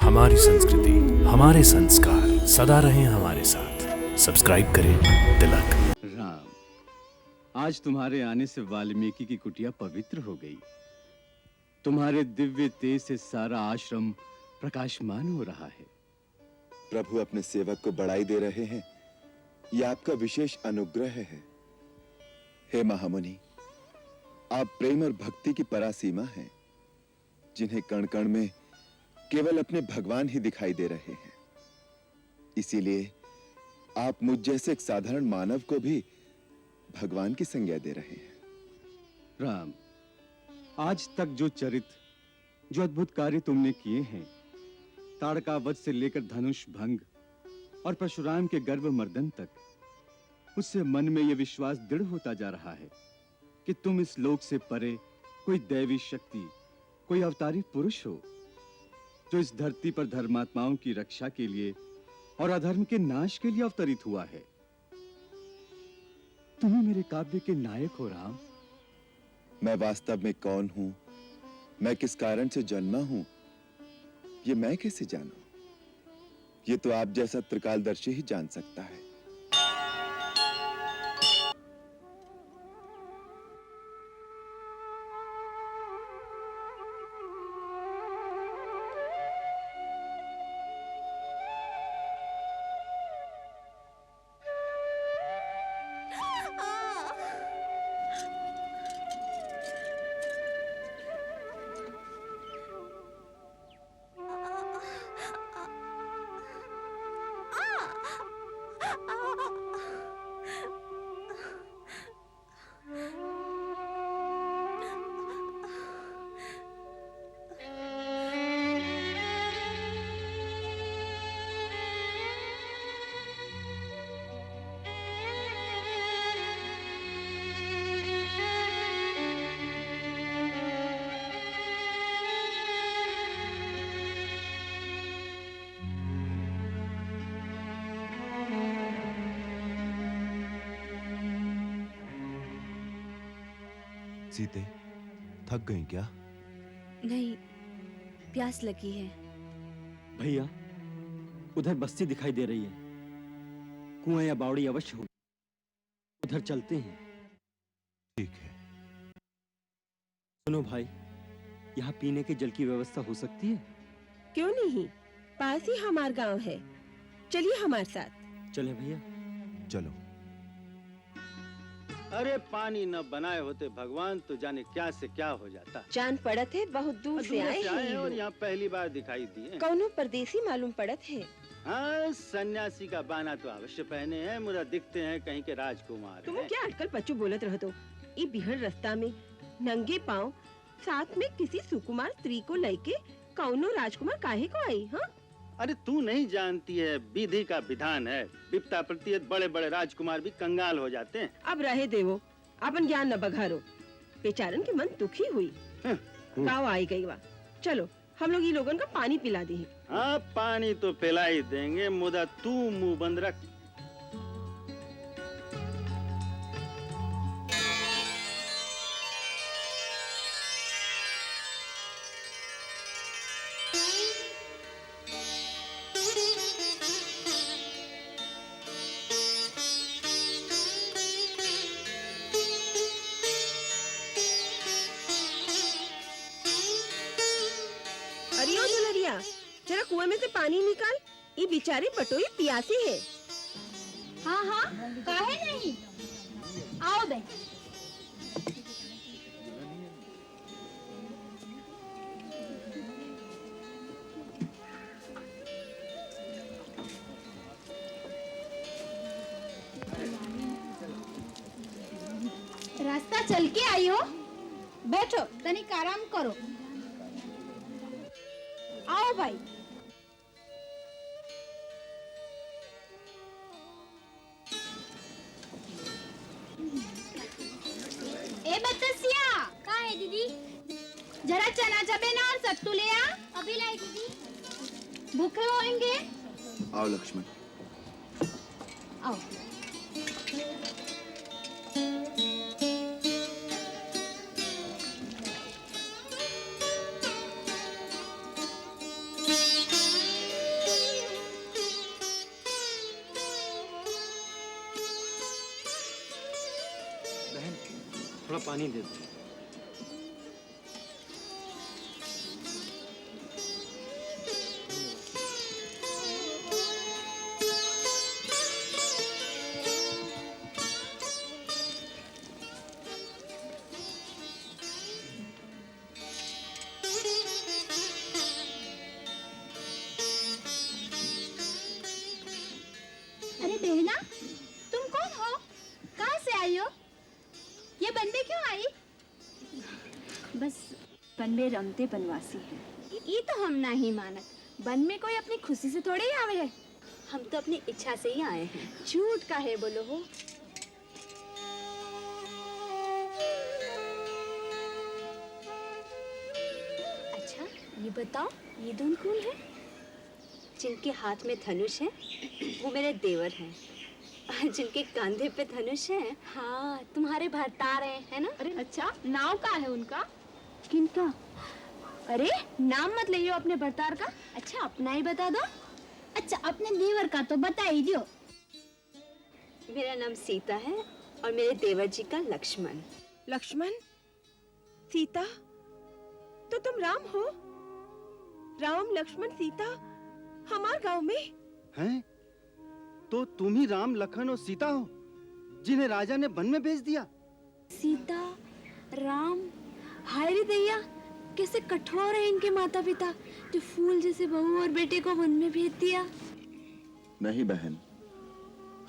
हमारी संस्कृति, हमारे संस्कार सदा रहें हमारे साथ। सब्सक्राइब करें तिलक। राम, आज तुम्हारे आने से वाल्मीकि की कुटिया पवित्र हो गई। तुम्हारे दिव्य तेज से सारा आश्रम प्रकाशमान हो रहा है। प्रभु अपने सेवक को बढ़ाई दे रहे हैं, यह आपका विशेष अनुग्रह है। हे महामुनि, आप प्रेम और भक्ति की परासीमा हैं, जिन्हें कण कण में केवल अपने भगवान ही दिखाई दे रहे हैं। इसीलिए आप मुझ जैसे एक साधारण मानव को भी भगवान की संज्ञा दे रहे हैं। राम, आज तक जो चरित्र, जो अद्भुत कार्य तुमने किए हैं, ताड़का वध से लेकर धनुष भंग और परशुराम के गर्भ मर्दन तक, उससे मन में यह विश्वास दृढ़ होता जा रहा है कि तुम इस लोक से परे कोई दैवी शक्ति, कोई अवतारी पुरुष हो, जो इस धरती पर धर्मात्माओं की रक्षा के लिए और अधर्म के नाश के लिए अवतरित हुआ है। तुम ही मेरे काव्य के नायक हो राम। मैं वास्तव में कौन हूं, मैं किस कारण से जन्मा हूं, ये मैं कैसे जानूं? ये तो आप जैसा त्रिकालदर्शी ही जान सकता है। सीते, थक गई क्या? नहीं, प्यास लगी है। भैया, उधर बस्ती दिखाई दे रही है। कुआं या बावड़ी अवश्य होगी। उधर चलते हैं। ठीक है। सुनो भाई, यहाँ पीने के जल की व्यवस्था हो सकती है? क्यों नहीं, पास ही हमारा गांव है। चलिए हमारे साथ। चले भैया। चलो। अरे पानी न बनाए होते भगवान तो जाने क्या से क्या हो जाता। जान पड़त है, बहुत दूर से आए हैं और यहाँ पहली बार दिखाई दिए। कौनो परदेसी मालूम पड़त है। हाँ, सन्यासी का बाना तो अवश्य पहने हैं, मुझे दिखते हैं कहीं के राजकुमार। तुम क्या अटकल पच्चू बोलत रहो तो? ये बिहड़ रास्ता में नंगे पाँव साथ में किसी सुकुमार स्त्री को लेके कौनो राजकुमार काहे को आई? हाँ, अरे तू नहीं जानती है, विधि का विधान है। विपता प्रति बड़े बड़े राजकुमार भी कंगाल हो जाते हैं। अब रहे देवो, अपन ज्ञान न बघारो। बेचारन के मन दुखी हुई। गाँव आई गई वा। चलो हम लोग ये लोगन का पानी पिला दी। हाँ, पानी तो पिला ही देंगे, मुदा तू मुंह बंद रख। जरा कुएं में से पानी निकाल, ये बेचारी बटोई प्यासी है। हाँ हाँ, काहे नहीं, आओ बे। रास्ता चल के आई हो, बैठो तनिक आराम करो। आओ भाई। ए बतसिया, का है दीदी? जरा चना चबेना और सत्तू ले आ। अभी लाई दीदी। भूखे होंगे? आओ लक्ष्मण। आओ। थोड़ा पानी दे दो। अरे बहना, तुम कौन हो? कहाँ से आई हो? ये बन में क्यों आई? बस वन में रमते बनवासी हैं। ये तो हम नहीं मानत। वन में कोई अपनी खुशी से थोड़े ही आवे है। हम तो अपनी इच्छा से ही आए हैं। झूठ का है बोलो हो। अच्छा ये बताओ, ये दोनों कौन है? जिनके हाथ में धनुष है वो मेरे देवर हैं। और जिनके कंधे पे धनुष है, हाँ तुम्हारे भरतार है ना? अरे अच्छा, नाव का है उनका? किनका? अरे नाम मत लियो अपने भरतार का। अच्छा अपना ही बता दो। अच्छा अपने देवर का तो बता ही दियो। मेरा नाम सीता है और मेरे देवर जी का लक्ष्मण। लक्ष्मण, सीता, तो तुम राम हो? राम, लक्ष्मण, सीता हमारे गांव में हैं? तो तुम ही राम, लखन और सीता हो जिन्हें राजा ने वन में भेज दिया? सीता, राम, हाय रे दैया, कैसे कठोर है इनके माता पिता जो फूल जैसे बहू और बेटे को वन में भेज दिया। नहीं बहन,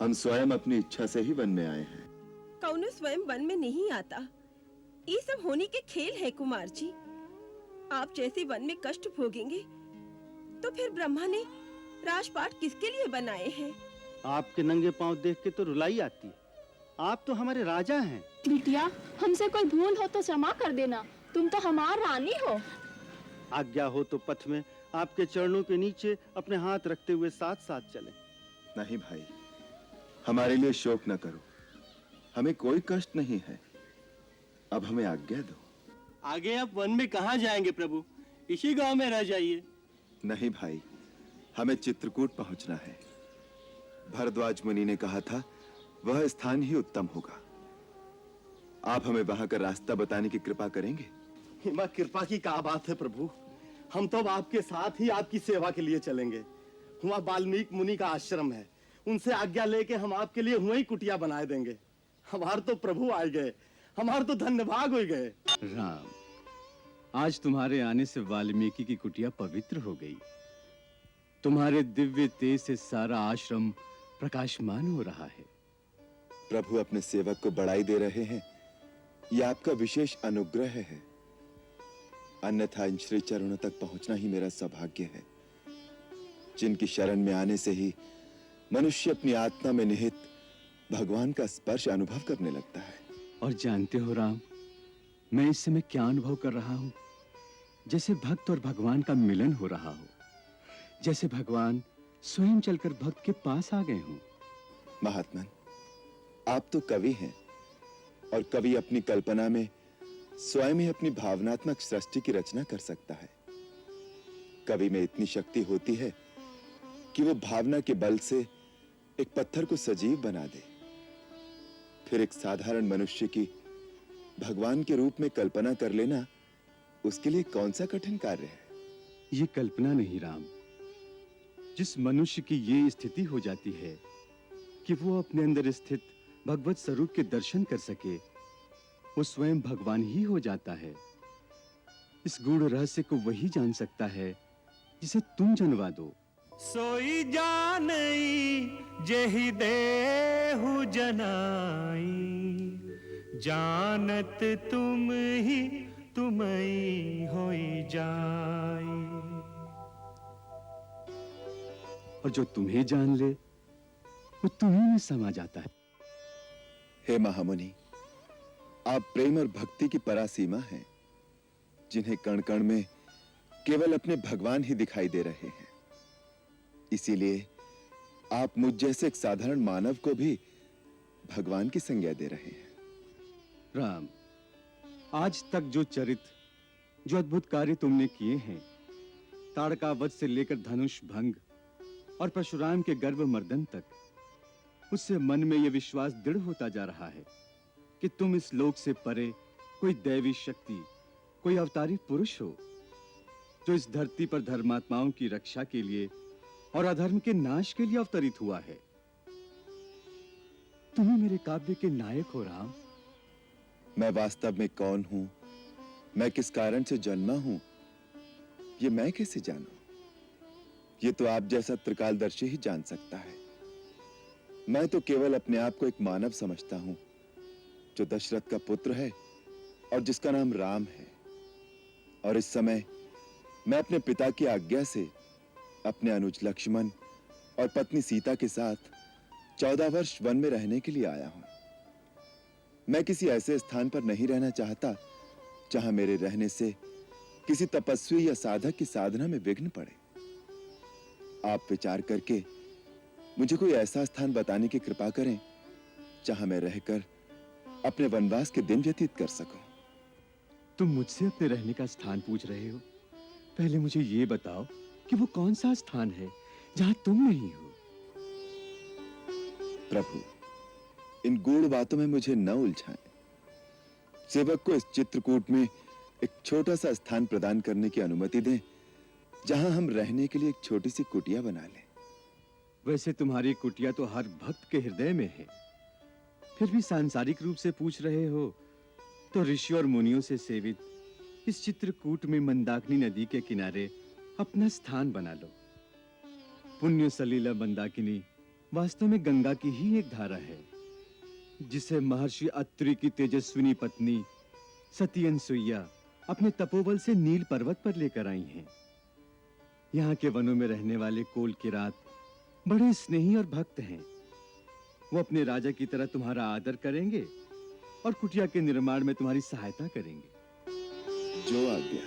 हम स्वयं अपनी इच्छा से ही वन में आए हैं। कौनो स्वयं वन में नहीं आता। ये सब होने के खेल है कुमार जी। आप जैसे वन में कष्ट भोगेंगे तो फिर ब्रह्मा ने राजपाट किसके लिए बनाए हैं? आपके नंगे पांव देख के तो रुलाई आती है। आप तो हमारे राजा हैं। बिटिया, हमसे कोई भूल हो तो क्षमा कर देना। तुम तो हमार रानी हो। आज्ञा हो तो पथ में आपके चरणों के नीचे अपने हाथ रखते हुए साथ साथ चलें। नहीं भाई, हमारे लिए शोक न करो। हमें कोई कष्ट नहीं है। अब हमें आज्ञा दो। आगे आप वन में कहाँ जाएंगे प्रभु? इसी गांव में रह जाइए। नहीं भाई, हमें चित्रकूट पहुंचना है। भरद्वाज मुनि ने कहा था वह स्थान ही उत्तम होगा। आप हमें वहां का रास्ता बताने की कृपा करेंगे? हिमा, कृपा की क्या बात है प्रभु। हम तो अब आपके साथ ही आपकी सेवा के लिए चलेंगे। वहाँ वाल्मीकि मुनि का आश्रम है, उनसे आज्ञा लेके हम आपके लिए वहीं कुटिया बनाए देंगे। हमारे तो प्रभु आ गए, हमारे तो धन्यभाग हो गए। राम, आज तुम्हारे आने से वाल्मीकि की कुटिया पवित्र हो गई। तुम्हारे दिव्य तेज से सारा आश्रम प्रकाशमान हो रहा है। प्रभु अपने सेवक को बढ़ाई दे रहे हैं, यह आपका विशेष अनुग्रह है। अन्यथा इन श्री चरणों तक पहुंचना ही मेरा सौभाग्य है, जिनकी शरण में आने से ही मनुष्य अपनी आत्मा में निहित भगवान का स्पर्श अनुभव करने लगता है। और जानते हो राम, मैं इस समय क्या अनुभव कर रहा हूं? जैसे भक्त और भगवान का मिलन हो रहा हो, जैसे भगवान स्वयं चलकर भक्त के पास आ गए हों। महात्मन, आप तो कवि हैं और कवि अपनी कल्पना में स्वयं ही अपनी भावनात्मक सृष्टि की रचना कर सकता है। कवि में इतनी शक्ति होती है कि वो भावना के बल से एक पत्थर को सजीव बना दे। फिर एक साधारण मनुष्य की भगवान के रूप में कल्पना कर लेना उसके लिए कौन सा कठिन कार्य है? ये कल्पना नहीं राम, जिस मनुष्य की ये स्थिति हो जाती है कि वो अपने अंदर स्थित भगवत स्वरूप के दर्शन कर सके, वो स्वयं भगवान ही हो जाता है। इस गूढ़ रहस्य को वही जान सकता है जिसे तुम जनवा दो। सोई जानई जेहि देहु जनाई, जानत तुमई होई जाई। और जो तुम्हें जान ले वो तुम्हीं में समा जाता है। हे महामुनि, आप प्रेम और भक्ति की परासीमा हैं, जिन्हें कण कण में केवल अपने भगवान ही दिखाई दे रहे हैं। इसीलिए आप मुझ जैसे एक साधारण मानव को भी भगवान की संज्ञा दे रहे हैं। राम, आज तक जो चरित्र, जो अद्भुत कार्य तुमने किए हैं, ताड़का वध से लेकर धनुष भंग और परशुराम के गर्भ मर्दन तक, उससे मन में यह विश्वास दृढ़ होता जा रहा है कि तुम इस लोक से परे कोई दैवी शक्ति, कोई अवतारी पुरुष हो, जो इस धरती पर धर्मात्माओं की रक्षा के लिए और अधर्म के नाश के लिए अवतरित हुआ है। तुम ही मेरे काव्य के नायक हो राम। मैं वास्तव में कौन हूं, मैं किस कारण से जन्मा हूं, ये मैं कैसे जानूं? ये तो आप जैसा त्रिकालदर्शी ही जान सकता है। मैं तो केवल अपने आप को एक मानव समझता हूं, जो दशरथ का पुत्र है और जिसका नाम राम है। और इस समय मैं अपने पिता की आज्ञा से अपने अनुज लक्ष्मण और पत्नी सीता के साथ 14 वर्ष वन में रहने के लिए आया हूं। मैं किसी ऐसे स्थान पर नहीं रहना चाहता जहां मेरे रहने से किसी तपस्वी या साधक की साधना में विघ्न पड़े। आप विचार करके मुझे कोई ऐसा स्थान बताने की कृपा करें जहां मैं रहकर अपने वनवास के दिन व्यतीत कर सकूं। तुम मुझसे अपने रहने का स्थान पूछ रहे हो? पहले मुझे ये बताओ कि वो कौन सा स्थान है जहां तुम नहीं हो। प्रभु, इन गूढ़ बातों में मुझे न उलझाएं। सेवक को इस चित्रकूट में एक छोटा सा स्थान प्रदान करने की अनुमति दें, जहां हम रहने के लिए एक छोटी सी कुटिया बना लें। वैसे तुम्हारी कुटिया तो हर भक्त के हृदय में है, फिर भी सांसारिक रूप से पूछ रहे हो तो ऋषि और मुनियों से सेवित इस चित्रकूट में मंदाकिनी नदी के किनारे अपना स्थान बना लो। पुण्य सलीला मंदाकिनी वास्तव में गंगा की ही एक धारा है, जिसे महर्षि अत्रि की तेजस्विनी पत्नी सती अनसुईया अपने तपोबल से नील पर्वत पर लेकर आई हैं। यहाँ के वनों में रहने वाले कोल किरात बड़े स्नेही और भक्त हैं। वो अपने राजा की तरह तुम्हारा आदर करेंगे और कुटिया के निर्माण में तुम्हारी सहायता करेंगे। जो आज्ञा।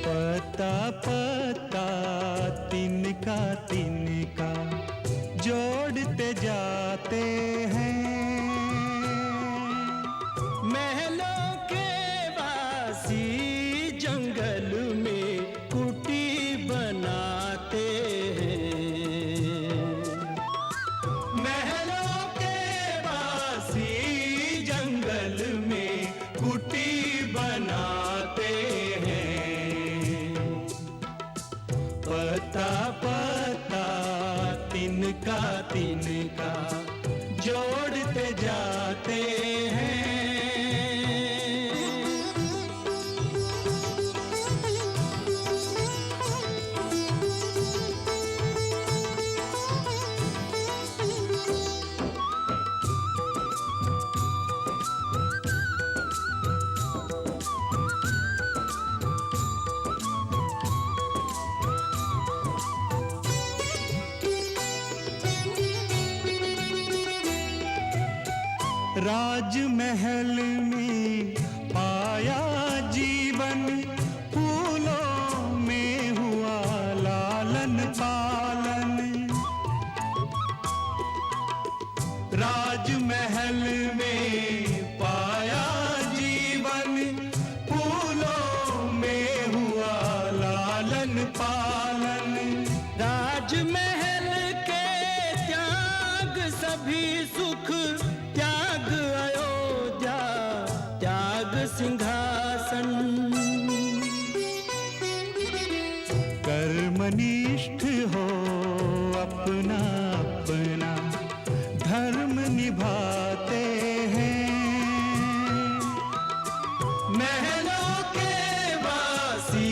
पता पता तिनका तिनका जोड़ते जाते हैं, महलों के वासी जंगल में कुटी बनाते हैं। महलों के वासी जंगल में कुटी बनाते हैं। पता पता तिनका तिनका जोड़ते जाते हैं। राजमहल में पाया जीवन, फूलों में हुआ लालन पालन। राजमहल में पाया जीवन, फूलों में हुआ लालन पालन। राजमहल के त्याग सभी सुख, त्याग अयोध्या, त्याग सिंहासन। कर्मनिष्ठ हो अपना अपना धर्म निभाते हैं। महलों के वासी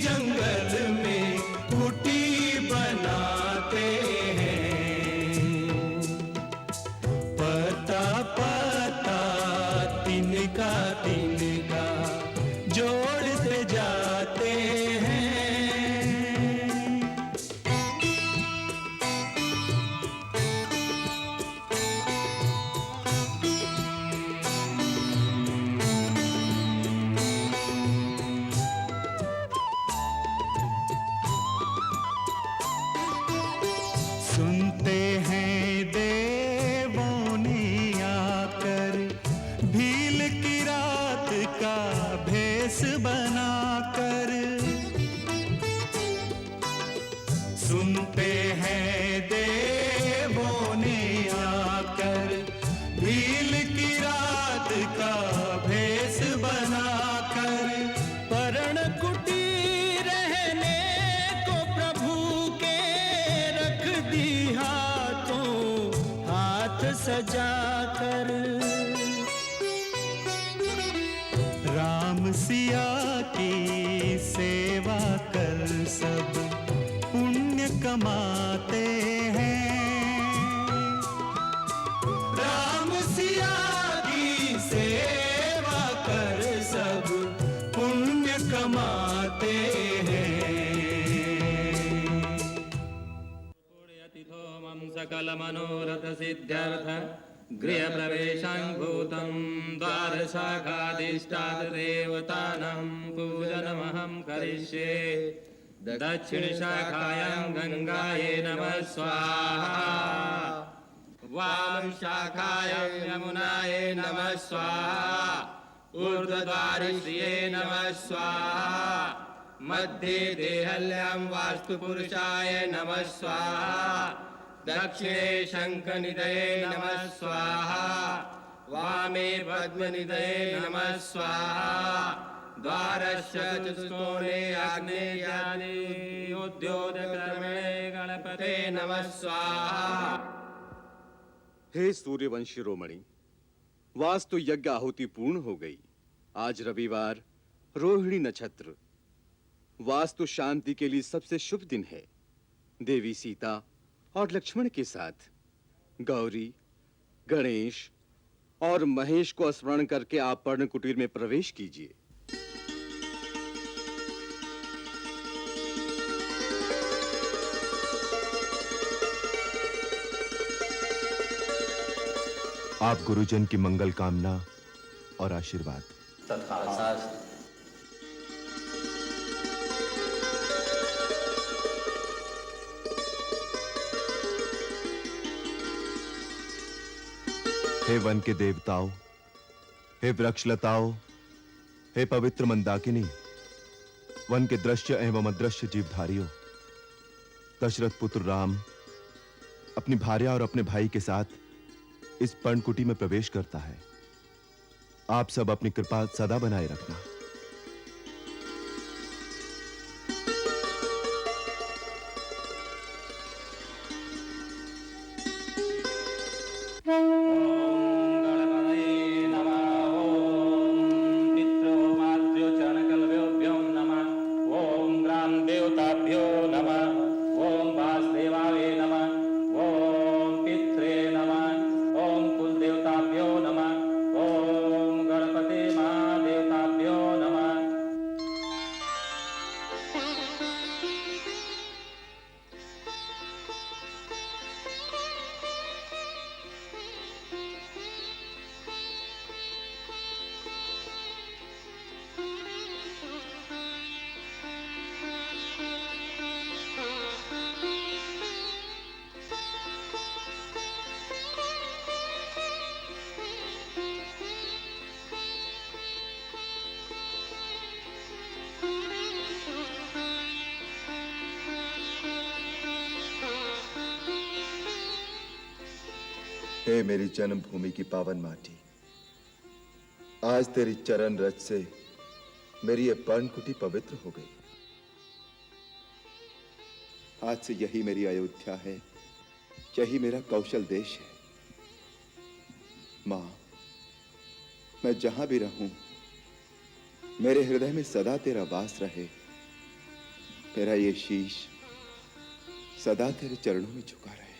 जंगल में कुटी बनाते हैं। पता पता तिनका तिनका जोड़ते जाते हैं। सजा कर राम सिया की सेवा कर सब पुण्य कमाते हैं। राम सिया की सेवा कर सब पुण्य कमाते हैं। सकल मनोरथ सिद्ध्यर्थ गृह प्रवेशं भूतं द्वार शाखाधिष्ठात देवतानां पूजनमहं करिष्ये। दक्षिण शाखायां गंगायै नमः स्वाहा, वाम शाखायां यमुनायै नमः स्वाहा, ऊर्ध्वद्वारे श्रिये नमः स्वाहा, मध्ये देहल्यां वास्तुपुरुषाय नमः स्वाहा, दक्षिणे शंखनिधये नमः स्वाहा, वामे पद्मनिधये नमः स्वाहा, द्वारस्य चतुष्कोणे आग्नेयानि उद्योतक्रमणे गणपते नमः स्वाहा। हे सूर्यवंशी शिरोमणि, वास्तु यज्ञ आहुति पूर्ण हो गई। आज रविवार, रोहिणी नक्षत्र, वास्तु शांति के लिए सबसे शुभ दिन है। देवी सीता और लक्ष्मण के साथ गौरी, गणेश और महेश को स्मरण करके आप पर्ण कुटीर में प्रवेश कीजिए। आप गुरुजन की मंगल कामना और आशीर्वाद। हे वन के देवताओं, हे वृक्षलताओं, हे पवित्र मंदाकिनी, वन के दृश्य एवं अदृश्य जीवधारियों, दशरथ पुत्र राम अपनी भार्या और अपने भाई के साथ इस पर्णकुटी में प्रवेश करता है। आप सब अपनी कृपा सदा बनाए रखना। हे मेरी जन्मभूमि की पावन माटी, आज तेरी चरण रज से मेरी ये पर्णकुटी पवित्र हो गई। आज से यही मेरी अयोध्या है, यही मेरा कौशल देश है। मां, मैं जहां भी रहूं, मेरे हृदय में सदा तेरा वास रहे। मेरा ये शीश सदा तेरे चरणों में झुका रहे।